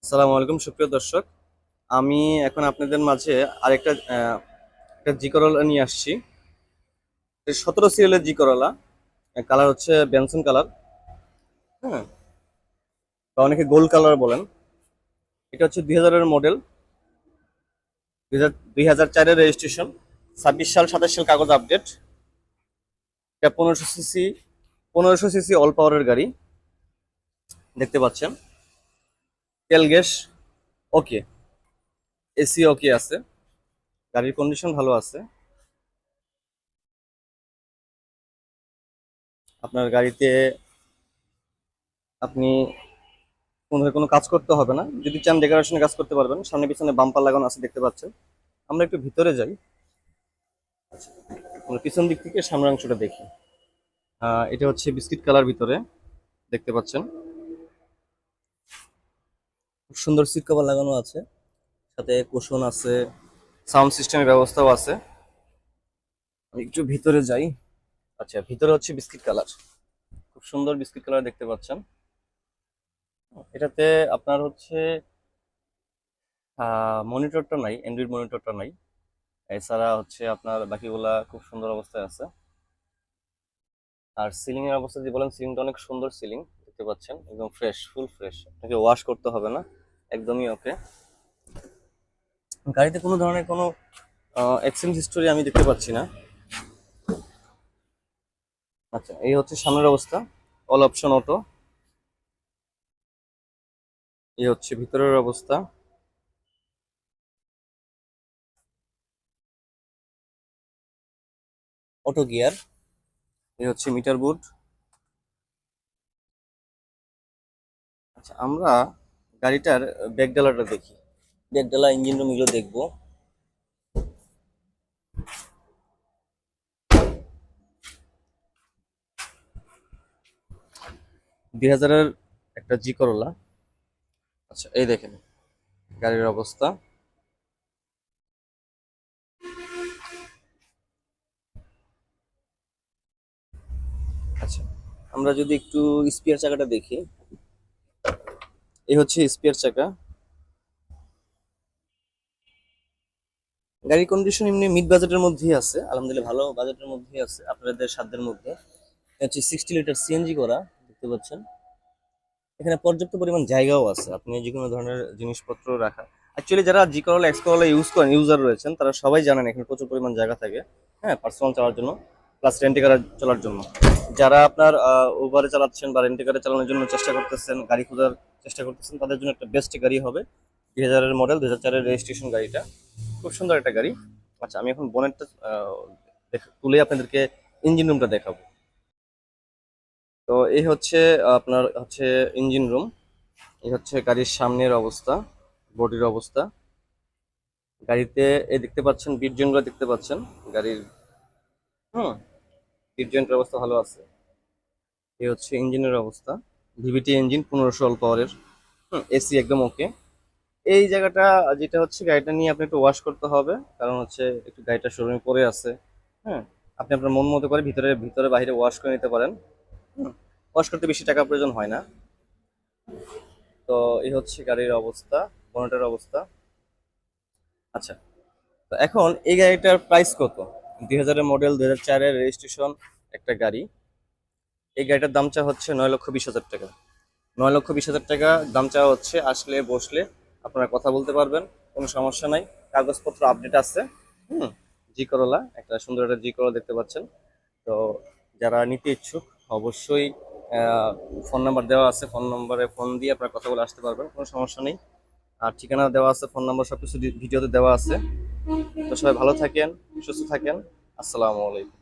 আসসালামু আলাইকুম সুপ্রিয় দর্শক। আমি এখন আপনাদের মাঝে আরেকটা একটা জি করলা নিয়ে আসছি। 17 সিরিয়ালের জি করলা। কালার হচ্ছে বেনসন কালার। হ্যাঁ, বা অনেকে গোল্ড কালার বলেন। এটা হচ্ছে 2000-এর মডেল, 2004-এর রেজিস্ট্রেশন, 26 সাল 27 সাল কাগজ আপডেট। এটা 1500 সিসি, 1500 সিসি অল পাওয়ারের গাড়ি দেখতে পাচ্ছেন। তেল গ্যাস ওকে, এসি ওকে আছে, গাড়ির কন্ডিশন ভালো আছে। আপনার গাড়িতে আপনি কোনো কাজ করতে হবে না, যদি চান ডেকোরেশনে কাজ করতে পারবেন। সামনে পিছনে বাম্পার লাগানো আছে দেখতে পাচ্ছেন। আমরা একটু ভিতরে যাই, আমরা পিছন দিক থেকে সামনের অংশটা দেখি। এটা হচ্ছে বিস্কিট কালার ভিতরে দেখতে পাচ্ছেন। খুব সুন্দর সিট কভার লাগানো আছে, সাথে কুশন আছে, সাউন্ড সিস্টেমের ব্যবস্থাও আছে। আমি একটু ভিতরে যাই। আচ্ছা, ভিতরে হচ্ছে বিস্কিট কালার, খুব সুন্দর বিস্কিট কালার দেখতে পাচ্ছেন। এটাতে আপনার হচ্ছে মনিটরটা নাই, অ্যান্ড্রয়েড মনিটরটা নাই। এছাড়া হচ্ছে আপনার বাকিগুলা খুব সুন্দর অবস্থায় আছে। আর সিলিং এর অবস্থা যদি বলেন, সিলিংটা অনেক সুন্দর সিলিং দেখতে পাচ্ছেন, একদম ফ্রেশ, ফুল ফ্রেশ, আপনাকে ওয়াশ করতে হবে না, একদমই ওকে। গাড়িতে কোনো ধরনের কোনো এক্সচেঞ্জ হিস্টোরি আমি দেখতে পাচ্ছি না। আচ্ছা, এই হচ্ছে সামনের অবস্থা, অল অপশন অটো। এই হচ্ছে ভিতরের অবস্থা। Auto gear. এই হচ্ছে মিটার বুট। আচ্ছা, আমরা গাড়িটার ব্যাক ডালাটা দেখি, ব্যাক ডালা, ইঞ্জিন রুম এগুলো দেখবো। 2000-এর একটা জি করলা। আচ্ছা, এই দেখেন গাড়ির অবস্থা। আচ্ছা, আমরা যদি একটু স্পিয়ার চাকাটা দেখি, এই হচ্ছে স্পিয়ার চাকা। গাড়ির কন্ডিশন এমনি মিড বাজেটের মধ্যেই আছে, আলহামদুলিল্লাহ ভালো বাজেটের মধ্যেই আছে, আপনাদের সাধ্যের মধ্যে। এটা হচ্ছে 60 লিটার সিএনজি করা দেখতে পাচ্ছেন। এখানে পর্যাপ্ত পরিমাণ জায়গাও আছে, আপনি যে কোনো ধরনের জিনিসপত্র রাখা। অ্যাকচুয়ালি যারা জি করলা এক্স করলা ইউজ করেন, ইউজার রয়েছেন, তারা সবাই জানেন এখানে প্রচুর পরিমাণ জায়গা থাকে। হ্যাঁ, পার্সোনাল চালার জন্য, প্লাস রেন্টে কার চলার জন্য। যারা আপনার উবারে চালাচ্ছেন বা রেন্টে কারে চালানোর জন্য চেষ্টা করতেছেন, গাড়ি খোঁজার চেষ্টা করতেছেন, তাদের জন্য একটা বেস্ট গাড়ি হবে 2000-এর মডেল, 2004-এর রেজিস্ট্রেশন গাড়িটা। খুব সুন্দর একটা গাড়ি। আচ্ছা, আমি এখন বনেটটা তুলে আপনাদেরকে ইঞ্জিন রুমটা দেখাবো। তো এই হচ্ছে আপনার হচ্ছে ইঞ্জিন রুম। এই হচ্ছে গাড়ির সামনের অবস্থা, বডির অবস্থা। গাড়িতে এই দেখতে পাচ্ছেন বিট জয়েন্টগুলো দেখতে পাচ্ছেন গাড়ির। হুম, বিট জয়েন্টের অবস্থা ভালো আছে। এই হচ্ছে ইঞ্জিনের অবস্থা, ভিভিটি ইঞ্জিন, 1500 অল পাওয়ারের। এসি একদম ওকে। এই জায়গাটা যেটা হচ্ছে, গাড়িটা নিয়ে আপনি একটু ওয়াশ করতে হবে, কারণ হচ্ছে একটু গাড়িটা শোরুমে পড়ে আছে। হ্যাঁ, আপনি আপনার মন মতো করে ভিতরে ভিতরে বাইরে ওয়াশ করে নিতে পারেন। ওয়াশ করতে বেশি টাকা প্রয়োজন হয় না। তো এই হচ্ছে গাড়ির অবস্থা, বনেটের অবস্থা। আচ্ছা, তো এখন এই গাড়িটার প্রাইস কত? 2000-এর মডেল, 2004-এর রেজিস্ট্রেশন একটা গাড়ি। এই গাড়িটার দাম চা হচ্ছে 9,20,000 টাকা। 9,20,000 টাকা দাম চাওয়া হচ্ছে। আসলে বসলে আপনারা কথা বলতে পারবেন, কোনো সমস্যা নাই। কাগজপত্র আপডেট আছে। হুম, জি করলা, একটা সুন্দর একটা জি করলা দেখতে পাচ্ছেন। তো যারা নিতে ইচ্ছুক, অবশ্যই ফোন নাম্বার দেওয়া আছে, ফোন নম্বরে ফোন দিয়ে আপনারা কথা বলে আসতে পারবেন, কোনো সমস্যা নেই। আর ঠিকানা দেওয়া আছে, ফোন নাম্বার সবকিছু ভিডিওতে দেওয়া আছে। তো সবাই ভালো থাকেন, সুস্থ থাকেন। আসসালামু আলাইকুম।